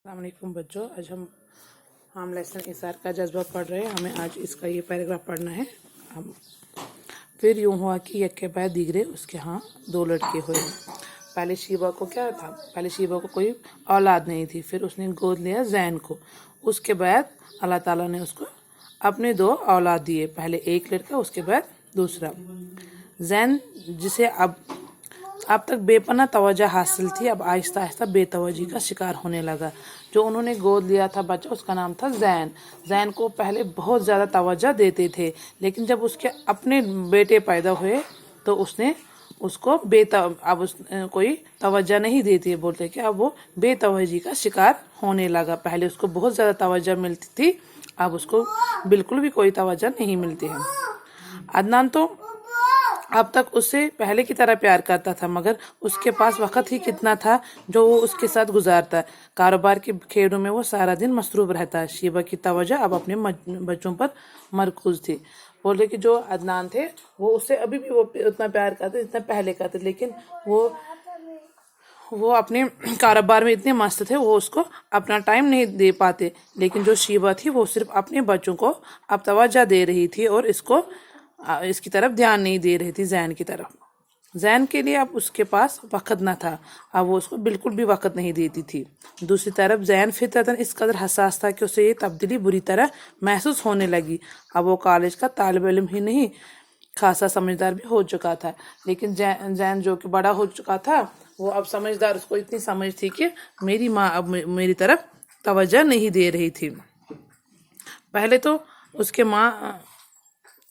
अस्सलाम वालेकुम बच्चों, आज हम लेसन इसार का जज्बा पढ़ रहे हैं। हमें आज इसका ये पैराग्राफ पढ़ना है। हम फिर यूं हुआ कि एक के बाद दीगरे उसके यहाँ दो लड़के हुए। पहले शीबा को क्या था, पहले शीबा को कोई औलाद नहीं थी, फिर उसने गोद लिया जैन को। उसके बाद अल्लाह ताला ने उसको अपने दो औलाद दिए, पहले एक लड़का उसके बाद दूसरा। जैन जिसे अब तक बेपना तवज्जो हासिल थी, अब आहिस्ता आहिस्ता बेतवज्जी का शिकार होने लगा। जो उन्होंने गोद लिया था बच्चा, उसका नाम था जैन। जैन को पहले बहुत ज़्यादा तवज्जो देते थे, लेकिन जब उसके अपने बेटे पैदा हुए तो उसने उसको अब कोई तवज्जो नहीं देती है, बोलते कि अब वो बेतवज्जी का शिकार होने लगा। पहले उसको बहुत ज़्यादा तवज्जो मिलती थी, अब उसको बिल्कुल भी कोई तवज्जो नहीं मिलती है। अदनान तो अब तक उससे पहले की तरह प्यार करता था, मगर उसके पास वक्त ही कितना था जो वो उसके साथ गुजारता। कारोबार की खेड़ों में वो सारा दिन मसरूफ रहता। शीबा की तवज्जो अब अपने बच्चों पर मरकूज थी। बोले कि जो अदनान थे वो उससे अभी भी वो उतना प्यार करते जितना पहले करते, लेकिन वो अपने कारोबार में इतने मस्त थे, वो उसको अपना टाइम नहीं दे पाते। लेकिन जो शीबा थी वो सिर्फ अपने बच्चों को अब तवज्जो दे रही थी और इसकी तरफ ध्यान नहीं दे रही थी, जैन की तरफ। जैन के लिए अब उसके पास वक्त न था, अब वो उसको बिल्कुल भी वक्त नहीं देती थी। दूसरी तरफ जैन फितरतन इस कदर हसास था कि उसे ये तब्दीली बुरी तरह महसूस होने लगी। अब वो कॉलेज का तालिब इल्म ही नहीं, खासा समझदार भी हो चुका था। लेकिन जैन जो कि बड़ा हो चुका था, वो अब समझदार, उसको इतनी समझ थी कि मेरी माँ अब मेरी तरफ तवज्जो नहीं दे रही थी। पहले तो उसके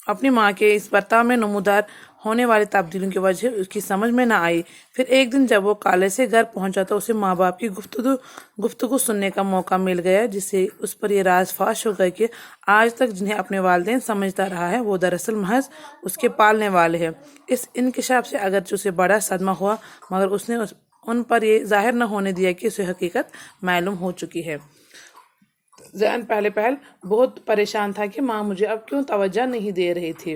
अपनी माँ के इस बर्ताव में नमूदार होने वाली तब्दीलियों की वजह उसकी समझ में न आई। फिर एक दिन जब वो कॉलेज से घर पहुंचा तो उसे माँ बाप की गुफ्तगू सुनने का मौका मिल गया, जिससे उस पर यह राज फाश हो गया कि आज तक जिन्हें अपने वालिदैन समझता रहा है वो दरअसल महज उसके पालने वाले हैं। इस इंकिशाफ से अगरचे उसे बड़ा सदमा हुआ, मगर उसने उन पर यह जाहिर न होने दिया कि उसे हकीकत मालूम हो चुकी है। जैन पहले बहुत परेशान था कि माँ मुझे अब क्यों तवज्जो नहीं दे रही थी।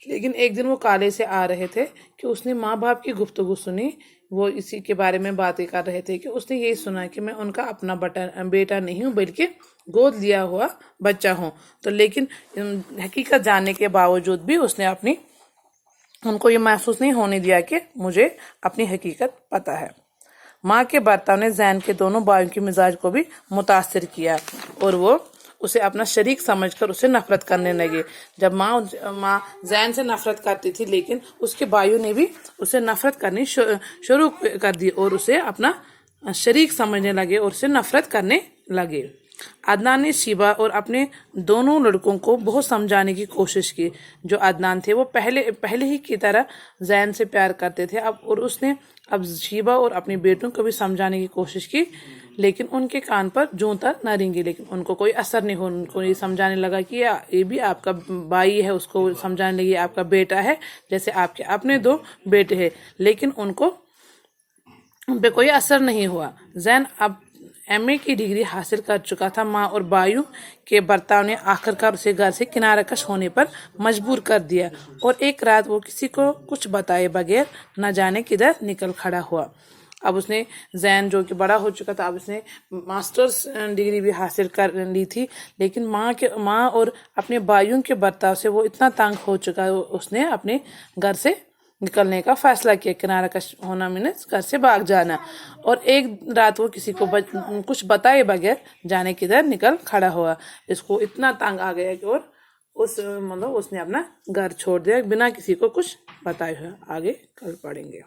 लेकिन एक दिन वो कॉलेज से आ रहे थे कि उसने माँ बाप की गुफ्तगू सुनी। वो इसी के बारे में बातें कर रहे थे कि उसने यही सुना कि मैं उनका अपना बेटा नहीं हूँ, बल्कि गोद लिया हुआ बच्चा हूँ। तो लेकिन हकीकत जानने के बावजूद भी उसने उनको ये महसूस नहीं होने दिया कि मुझे अपनी हकीकत पता है। माँ के बर्ताव ने जैन के दोनों भाइयों के मिजाज को भी मुतासिर किया और वो उसे अपना शरीक समझकर उसे नफरत करने लगे। जब माँ जैन से नफरत करती थी, लेकिन उसके भाइयों ने भी उसे नफरत करनी शुरू कर दी और उसे अपना शरीक समझने लगे और उसे नफरत करने लगे। अदनान ने शीबा और अपने दोनों लड़कों को बहुत समझाने की कोशिश की। जो अदनान थे वो पहले ही की तरह जैन से प्यार करते थे, उसने अब शीबा और अपने बेटों को भी समझाने की कोशिश की, लेकिन उनके कान पर जूं तक न रेंगी। लेकिन उनको कोई असर नहीं हुआ। उनको ये समझाने लगा कि ये भी आपका भाई है, उसको समझाने लगी आपका बेटा है, जैसे आपके अपने दो बेटे हैं, लेकिन उन पे कोई असर नहीं हुआ। जैन अब MA की डिग्री हासिल कर चुका था। माँ और भाइयों के बर्ताव ने आखिरकार उसे घर से किनारा कश होने पर मजबूर कर दिया और एक रात वो किसी को कुछ बताए बगैर न जाने किधर निकल खड़ा हुआ। अब उसने जैन जो कि बड़ा हो चुका था, अब उसने मास्टर्स डिग्री भी हासिल कर ली थी, लेकिन माँ और अपने भाइयों के बर्ताव से वो इतना तंग हो चुका, उसने अपने घर से निकलने का फैसला किया। किनारा कश होना मीन्स घर से भाग जाना। और एक रात वो किसी को कुछ बताए बगैर जाने किधर निकल खड़ा हुआ। इसको इतना तंग आ गया कि और उसने अपना घर छोड़ दिया बिना किसी को कुछ बताए हुए। आगे कल पढ़ेंगे।